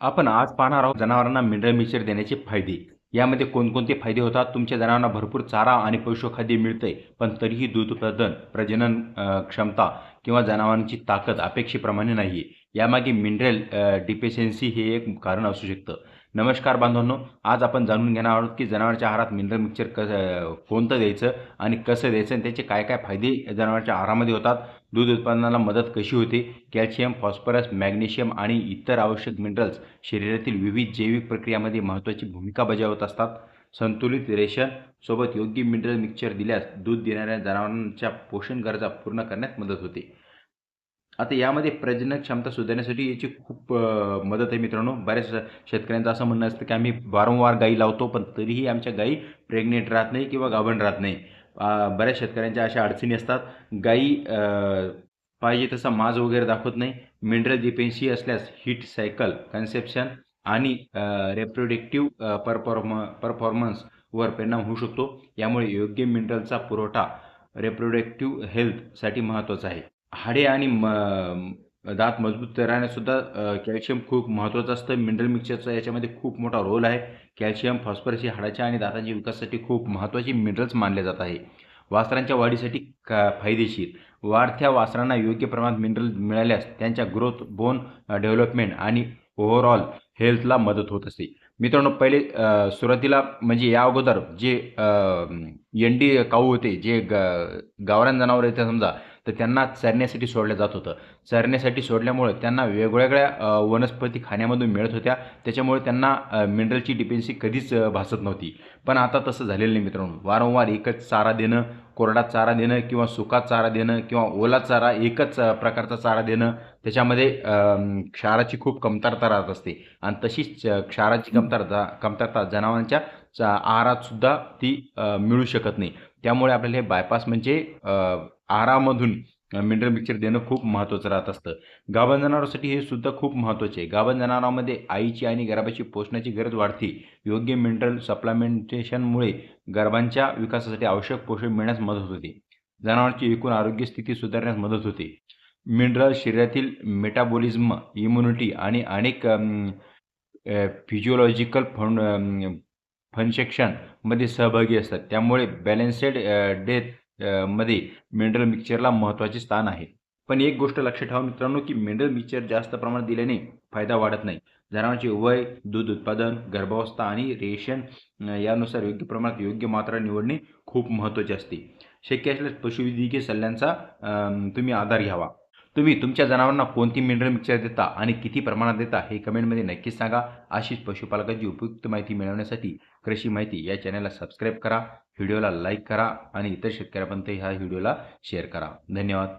आपण आज पाहणार आहोत जनावरांना मिनरल मिक्सचर देण्याचे फायदे. यामध्ये कोणकोणते फायदे होतात? तुमच्या जनावरांना भरपूर चारा आणि पशुखाद्य मिळतंय, पण तरीही दूध उत्पादन, प्रजनन क्षमता किंवा जनावरांची ताकद अपेक्षेप्रमाणे नाहीये. यामागे मिनरल डिफिशियन्सी हे एक कारण असू शकतं. नमस्कार बांधवांनो, आज आपण जाणून घेणार आहोत की जनावरांच्या आहारात मिनरल मिक्सचर कोणतं द्यायचं आणि कसं द्यायचं आणि त्याचे काय काय फायदे जनावरांच्या आहारामध्ये होतात, दूध उत्पादनाला मदत कशी होते, कॅल्शियम, फॉस्फरस, मॅग्नेशियम आणि इतर आवश्यक मिनरल्स शरीरातील विविध जैविक प्रक्रियामध्ये महत्त्वाची भूमिका बजावत असतात. संतुलित रेशन सोबत योग्य मिनरल मिक्सचर दिल्यास दूध देणाऱ्या जनावरांच्या पोषण गरजा पूर्ण करण्यात मदत होते. आता यामध्ये प्रजनन क्षमता सुधारण्यासाठी याची खूप मदत आहे मित्रांनो. बऱ्याच शेतकऱ्यांचं असं म्हणणं असतं की आम्ही वारंवार गायी लावतो, पण तरीही आमच्या गायी प्रेग्नेंट राहत नाही किंवा गाभण राहत नाही. बऱ्याच शेतकऱ्यांच्या अशा अडचणी असतात. गायी पाहिजे तसा माज वगैरे दाखवत नाही. मिनरल डिफिशियन्सी असल्यास हीट सायकल, कन्सेप्शन आणि रिप्रोडक्टिव्ह परफॉर्मन्सवर परिणाम होऊ शकतो. यामुळे योग्य मिनरलचा पुरवठा रिप्रोडक्टिव्ह हेल्थसाठी महत्त्वाचा आहे. हाडे आणि दात मजबूत राहण्यासुद्धा कॅल्शियम खूप महत्त्वाचं असतं. मिनरल मिक्सचरचा याच्यामध्ये खूप मोठा रोल आहे. कॅल्शियम, फॉस्फरस ही हाडाच्या आणि दातांच्या विकासासाठी खूप महत्त्वाची मिनरल्स मानले जात आहे. वासरांच्या वाढीसाठी फायदेशीर. वाढत्या वासरांना योग्य प्रमाणात मिनरल मिळाल्यास त्यांच्या ग्रोथ, बोन डेव्हलपमेंट आणि ओव्हरऑल हेल्थला मदत होत असते. मित्रांनो, पहिले सुरुवातीला म्हणजे या अगोदर जे एंडी काऊ होते, जे गावरान जनावर आहेत समजा, तर त्यांना चरण्यासाठी सोडलं जात होतं. चरण्यासाठी सोडल्यामुळे त्यांना वेगवेगळ्या वनस्पती खाण्यामधून मिळत होत्या. त्याच्यामुळे त्यांना मिनरलची डिफिशियन्सी कधीच भासत नव्हती. पण आता तसं झालेलं नाही मित्रांनो. वारंवार एकच चारा देणं, कोरडा चारा देणं किंवा सुका चारा देणं किंवा ओला चारा, एकच प्रकारचा चारा देणं, त्याच्यामध्ये क्षाराची खूप कमतरता राहत असते आणि तशीच क्षाराची कमतरता जनावरांच्या आहारातसुद्धा ती मिळू शकत नाही. त्यामुळे आपल्याला हे बायपास म्हणजे आहारामधून मिनरल मिक्सचर देणं खूप महत्त्वाचं राहत असतं. गाभण जनावरांसाठी हे सुद्धा खूप महत्त्वाचे आहे. गाभण जनावरांमध्ये आईची आणि गर्भाची पोषणाची गरज वाढते. योग्य मिनरल सप्लिमेंटेशनमुळे गर्भांच्या विकासासाठी आवश्यक पोषण मिळण्यास मदत होते. जनावरांची एकूण आरोग्य स्थिती सुधारण्यास मदत होते. मिनरल शरीरातील मेटाबॉलिझम, इम्युनिटी आणि अनेक फिजिओलॉजिकल फंक्शनमध्ये सहभागी असतात. त्यामुळे बॅलन्सेड डेथ मध्ये मिनरल मिक्सचरला महत्त्वाचे स्थान आहे. पण एक गोष्ट लक्षात ठेवा मित्रांनो, की मिनरल मिक्सचर जास्त प्रमाणात दिल्याने फायदा वाढत नाही. जनावरांचे वय, दूध उत्पादन, गर्भावस्था आणि रेशन यानुसार योग्य प्रमाणात योग्य मात्रा निवडणे खूप महत्त्वाचे असते. शक्य असल्यास पशुवैद्यकीय सल्ल्यांचा तुम्ही आधार घ्यावा. तुम्ही तुमच्या जनावरांना कोणती मिनरल मिक्सचर देता आणि किती प्रमाणात देता हे कमेंटमध्ये नक्कीच सांगा. अशीच पशुपालकांची उपयुक्त माहिती मिळवण्यासाठी कृषी माहिती या चॅनलला सबस्क्राईब करा, व्हिडिओला लाईक करा आणि इतर शेतकऱ्यांपर्यंत ह्या व्हिडिओला शेअर करा. धन्यवाद.